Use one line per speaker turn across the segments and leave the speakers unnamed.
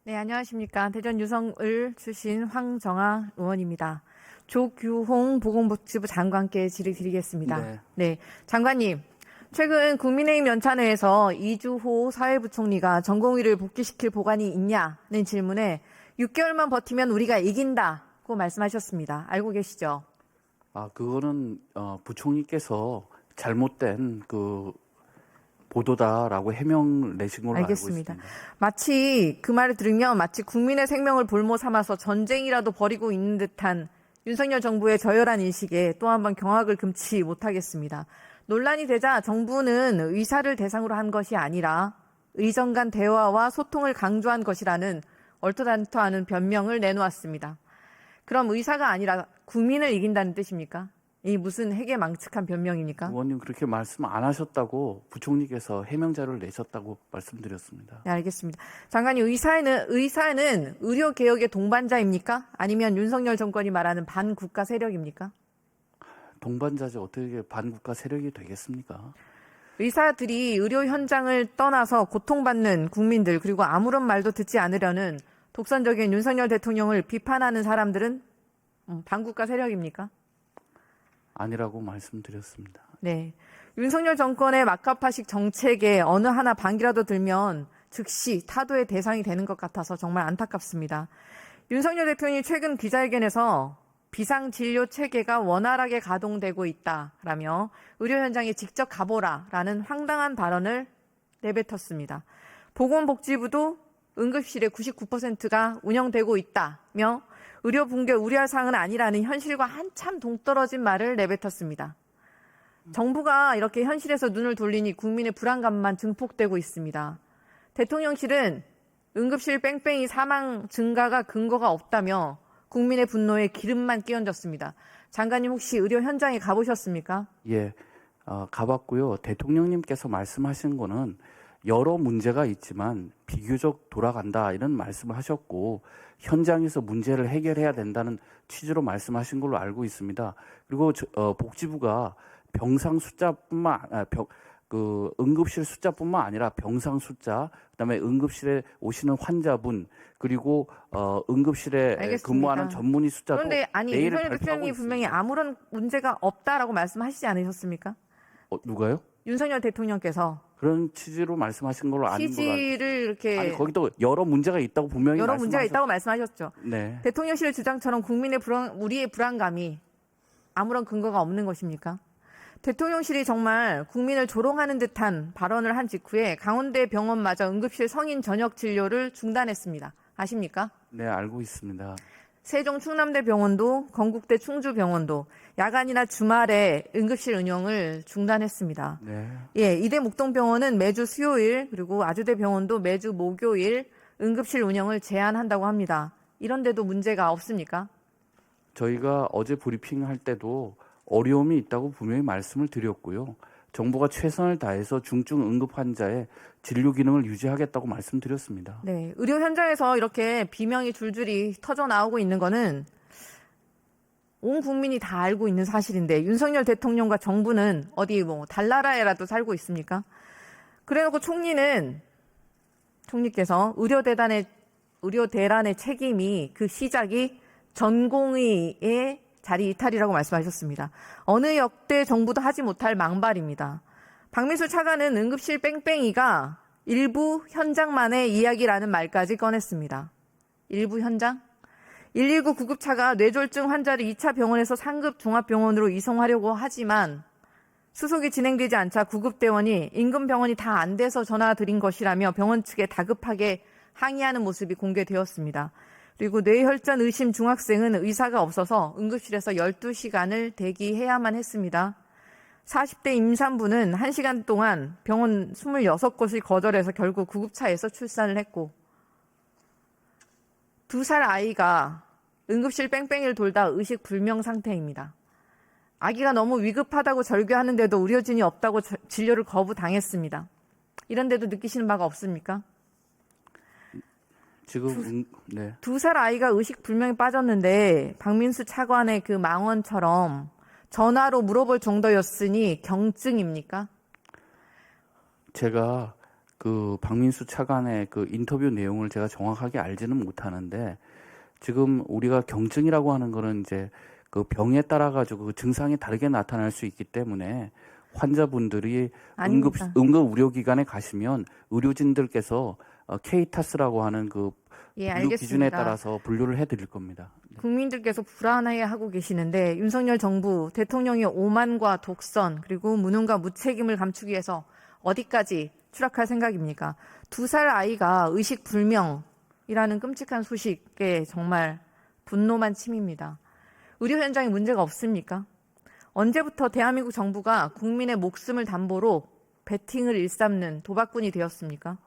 네, 안녕하십니까. 대전 유성을 출신 황정아 의원입니다. 조규홍 보건복지부 장관께 질의드리겠습니다.
네.
네, 장관님. 최근 국민의힘 연찬회에서 이주호 사회부총리가 전공의를 복귀시킬 보관이 있냐는 질문에 6개월만 버티면 우리가 이긴다고 말씀하셨습니다. 알고 계시죠?
그거는 부총리께서 잘못된 보도다라고 해명을 내신 걸로
알겠습니다.
알고 있습니다.
마치 그 말을 들으면 마치 국민의 생명을 볼모 삼아서 전쟁이라도 벌이고 있는 듯한 윤석열 정부의 저열한 인식에 또 한 번 경악을 금치 못하겠습니다. 논란이 되자 정부는 의사를 대상으로 한 것이 아니라 의정 간 대화와 소통을 강조한 것이라는 얼토당토하는 변명을 내놓았습니다. 그럼 의사가 아니라 국민을 이긴다는 뜻입니까? 이 무슨 해괴망측한 변명입니까?
의원님 그렇게 말씀 안 하셨다고 부총리께서 해명 자료를 내셨다고 말씀드렸습니다.
네, 알겠습니다. 장관님, 의사는 의료 개혁의 동반자입니까? 아니면 윤석열 정권이 말하는 반국가 세력입니까?
동반자지 어떻게 반국가 세력이 되겠습니까?
의사들이 의료 현장을 떠나서 고통받는 국민들 그리고 아무런 말도 듣지 않으려는 독선적인 윤석열 대통령을 비판하는 사람들은 반국가 세력입니까?
아니라고 말씀드렸습니다.
네. 윤석열 정권의 막가파식 정책에 어느 하나 반기라도 들면 즉시 타도의 대상이 되는 것 같아서 정말 안타깝습니다. 윤석열 대통령이 최근 기자회견에서 비상진료 체계가 원활하게 가동되고 있다라며 의료 현장에 직접 가보라라는 황당한 발언을 내뱉었습니다. 보건복지부도 응급실의 99%가 운영되고 있다며 의료 붕괴 우려할 사항은 아니라는 현실과 한참 동떨어진 말을 내뱉었습니다. 정부가 이렇게 현실에서 눈을 돌리니 국민의 불안감만 증폭되고 있습니다. 대통령실은 응급실 뺑뺑이 사망 증가가 근거가 없다며 국민의 분노에 기름만 끼얹었습니다. 장관님 혹시 의료 현장에 가보셨습니까?
예, 가봤고요. 대통령님께서 말씀하신 거는 여러 문제가 있지만 비교적 돌아간다 이런 말씀을 하셨고 현장에서 문제를 해결해야 된다는 취지로 말씀하신 걸로 알고 있습니다. 그리고 복지부가 병상 숫자뿐만 응급실 숫자뿐만 아니라 병상 숫자, 그다음에 응급실에 오시는 환자분, 그리고 응급실에
알겠습니다.
근무하는 전문의 숫자도
그런데
매일
윤석열
발표하고
대통령이 분명히
있습니다.
아무런 문제가 없다라고 말씀하시지 않으셨습니까?
누가요?
윤석열 대통령께서
그런 취지로 말씀하신 걸로 아는 걸로 알고
취지를 이렇게
아니 거기도 여러 문제가 있다고 분명히
여러 문제가
말씀하셨...
있다고 말씀하셨죠.
네.
대통령실 주장처럼 우리의 불안감이 아무런 근거가 없는 것입니까? 대통령실이 정말 국민을 조롱하는 듯한 발언을 한 직후에 강원대 병원마저 응급실 성인 전역 진료를 중단했습니다. 아십니까?
네, 알고 있습니다.
세종 충남대 병원도 건국대 충주병원도 야간이나 주말에 응급실 운영을 중단했습니다.
네.
예, 이대 목동병원은 매주 수요일 그리고 아주대 병원도 매주 목요일 응급실 운영을 제한한다고 합니다. 이런데도 문제가 없습니까?
저희가 어제 브리핑할 때도 어려움이 있다고 분명히 말씀을 드렸고요. 정부가 최선을 다해서 중증 응급 환자의 진료 기능을 유지하겠다고 말씀드렸습니다.
네, 의료 현장에서 이렇게 비명이 줄줄이 터져 나오고 있는 거는 온 국민이 다 알고 있는 사실인데 윤석열 대통령과 정부는 어디 달나라에라도 살고 있습니까? 그래놓고 총리께서 의료대란의 책임이 그 시작이 전공의의 자리 이탈이라고 말씀하셨습니다. 어느 역대 정부도 하지 못할 망발입니다. 박민수 차관은 응급실 뺑뺑이가 일부 현장만의 이야기라는 말까지 꺼냈습니다. 일부 현장? 119 구급차가 뇌졸중 환자를 2차 병원에서 상급 종합병원으로 이송하려고 하지만 수속이 진행되지 않자 구급대원이 인근 병원이 다 안 돼서 전화 드린 것이라며 병원 측에 다급하게 항의하는 모습이 공개되었습니다. 그리고 뇌혈전 의심 중학생은 의사가 없어서 응급실에서 12시간을 대기해야만 했습니다. 40대 임산부는 1시간 동안 병원 26곳을 거절해서 결국 구급차에서 출산을 했고 2살 아이가 응급실 뺑뺑이를 돌다 의식불명 상태입니다. 아기가 너무 위급하다고 절규하는데도 의료진이 없다고 진료를 거부당했습니다. 이런데도 느끼시는 바가 없습니까?
지금 네.
2살 아이가 의식불명에 빠졌는데 박민수 차관의 그 망언처럼 전화로 물어볼 정도였으니 경증입니까?
제가 그 박민수 차관의 그 인터뷰 내용을 제가 정확하게 알지는 못하는데 지금 우리가 경증이라고 하는 거는 이제 그 병에 따라 가지고 그 증상이 다르게 나타날 수 있기 때문에 환자분들이
아닙니다.
응급 의료기관에 가시면 의료진들께서 케이타스라고 하는 그
예,
분류 기준에
알겠습니다.
따라서 분류를 해드릴 겁니다.
국민들께서 불안해하고 계시는데 윤석열 정부 대통령의 오만과 독선 그리고 무능과 무책임을 감추기 위해서 어디까지 추락할 생각입니까? 2살 아이가 의식불명이라는 끔찍한 소식에 정말 분노만 침입니다. 의료 현장에 문제가 없습니까? 언제부터 대한민국 정부가 국민의 목숨을 담보로 베팅을 일삼는 도박꾼이 되었습니까?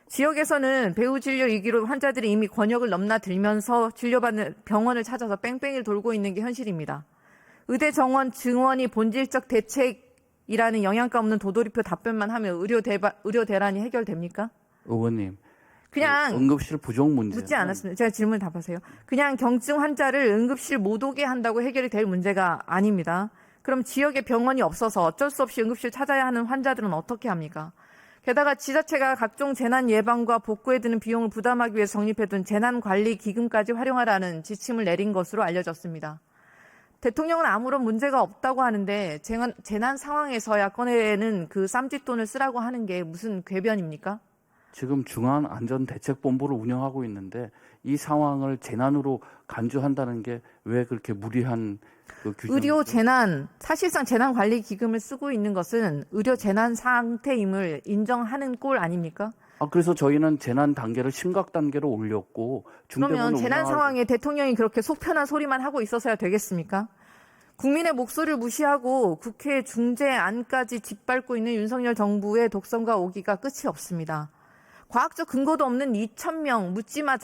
지역에서는 배후 진료 위기로 환자들이 이미 권역을 넘나들면서 진료받는 병원을 찾아서 뺑뺑이를 돌고 있는 게 현실입니다. 의대 정원 증원이 본질적 대책이라는 영양가 없는 도돌이표 답변만 하면 의료 대란이 해결됩니까?
의원님,
그냥
응급실 부족 문제
묻지 않았습니다. 제가 질문 답하세요. 그냥 경증 환자를 응급실 못 오게 한다고 해결이 될 문제가 아닙니다. 그럼 지역에 병원이 없어서 어쩔 수 없이 응급실 찾아야 하는 환자들은 어떻게 합니까? 게다가 지자체가 각종 재난 예방과 복구에 드는 비용을 부담하기 위해 적립해둔 재난관리기금까지 활용하라는 지침을 내린 것으로 알려졌습니다. 대통령은 아무런 문제가 없다고 하는데 재난 상황에서야 꺼내는 그 쌈짓돈을 쓰라고 하는 게 무슨 궤변입니까?
지금 중앙안전대책본부를 운영하고 있는데 이 상황을 재난으로 간주한다는 게 왜 그렇게 무리한 그 규정이죠?
의료 재난, 사실상 재난관리기금을 쓰고 있는 것은 의료 재난 상태임을 인정하는 꼴 아닙니까?
그래서 저희는 재난 단계를 심각 단계로 올렸고
그러면 재난
운영하고-
상황에 대통령이 그렇게 속편한 소리만 하고 있어서야 되겠습니까? 국민의 목소리를 무시하고 국회 중재안까지 짓밟고 있는 윤석열 정부의 독선과 오기가 끝이 없습니다. 과학적 근거도 없는 2,000명 묻지마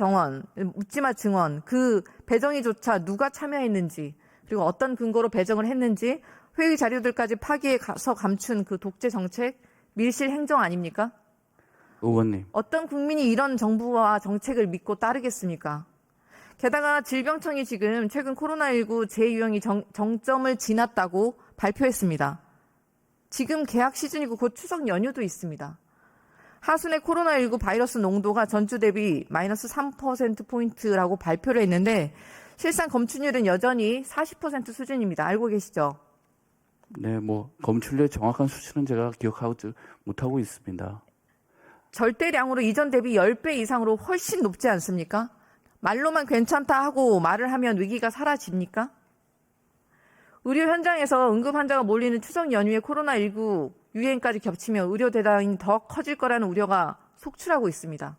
증언, 그 배정이조차 누가 참여했는지, 그리고 어떤 근거로 배정을 했는지, 회의 자료들까지 파기에 가서 감춘 그 독재 정책, 밀실 행정 아닙니까?
의원님,
어떤 국민이 이런 정부와 정책을 믿고 따르겠습니까? 게다가 질병청이 지금 최근 코로나19 재유행이 정점을 지났다고 발표했습니다. 지금 개학 시즌이고 곧 추석 연휴도 있습니다. 하순의 코로나19 바이러스 농도가 전주 대비 마이너스 3%포인트라고 발표를 했는데 실상 검출률은 여전히 40% 수준입니다. 알고 계시죠?
네, 뭐 검출률의 정확한 수치는 제가 기억하지 못하고 있습니다.
절대량으로 이전 대비 10배 이상으로 훨씬 높지 않습니까? 말로만 괜찮다 하고 말을 하면 위기가 사라집니까? 의료 현장에서 응급 환자가 몰리는 추석 연휴에 코로나19 유행까지 겹치며 의료 대란이 더 커질 거라는 우려가 속출하고 있습니다.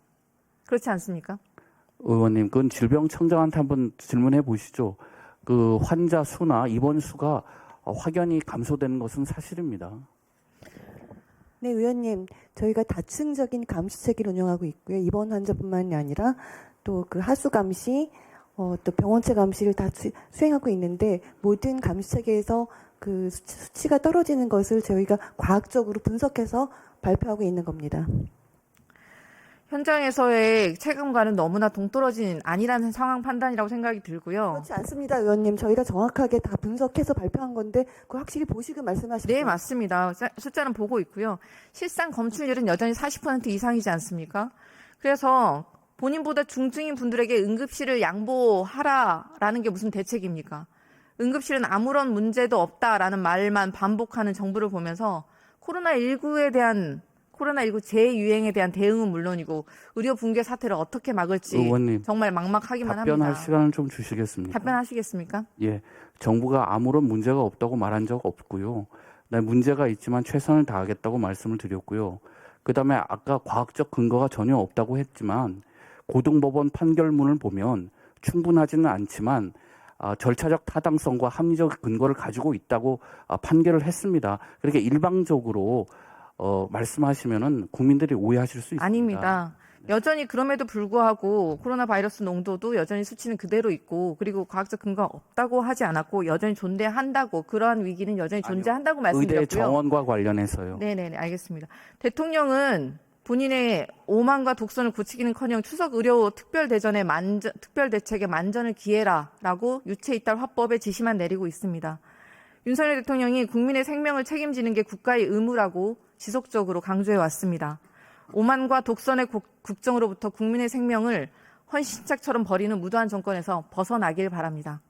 그렇지 않습니까?
의원님, 그건 질병청장한테 한번 질문해 보시죠. 그 환자 수나 입원 수가 확연히 감소되는 것은 사실입니다.
네, 의원님, 저희가 다층적인 감시 체계를 운영하고 있고요. 입원 환자뿐만이 아니라 또 그 하수 감시, 또 병원체 감시를 다 수행하고 있는데 모든 감시 체계에서 그 수치가 떨어지는 것을 저희가 과학적으로 분석해서 발표하고 있는 겁니다.
현장에서의 체감과는 너무나 동떨어진 아니라는 상황 판단이라고 생각이 들고요.
그렇지 않습니다, 의원님. 저희가 정확하게 다 분석해서 발표한 건데 그거 확실히 보시고 말씀하십시오.
네, 맞습니다. 숫자는 보고 있고요. 실상 검출률은 여전히 40% 이상이지 않습니까? 그래서 본인보다 중증인 분들에게 응급실을 양보하라라는 게 무슨 대책입니까? 응급실은 아무런 문제도 없다라는 말만 반복하는 정부를 보면서 코로나19 재유행에 대한 대응은 물론이고 의료 붕괴 사태를 어떻게 막을지
의원님,
정말 막막하기만
답변할
합니다.
시간을 좀 주시겠습니까?
답변하시겠습니까?
예, 정부가 아무런 문제가 없다고 말한 적 없고요. 네, 문제가 있지만 최선을 다하겠다고 말씀을 드렸고요. 그다음에 아까 과학적 근거가 전혀 없다고 했지만 고등법원 판결문을 보면 충분하지는 않지만 절차적 타당성과 합리적 근거를 가지고 있다고 판결을 했습니다. 그렇게 일방적으로 말씀하시면은 국민들이 오해하실 수 있습니다.
아닙니다. 여전히 그럼에도 불구하고 코로나 바이러스 농도도 여전히 수치는 그대로 있고 그리고 과학적 근거가 없다고 하지 않았고 여전히 존재한다고 그러한 위기는 여전히 존재한다고
의대
말씀드렸고요.
정원과 관련해서요.
네네 알겠습니다. 대통령은 본인의 오만과 독선을 고치기는커녕 추석 의료 특별대책에 만전을 기해라라고 유체이탈 화법에 지시만 내리고 있습니다. 윤석열 대통령이 국민의 생명을 책임지는 게 국가의 의무라고 지속적으로 강조해 왔습니다. 오만과 독선의 국정으로부터 국민의 생명을 헌신짝처럼 버리는 무도한 정권에서 벗어나길 바랍니다.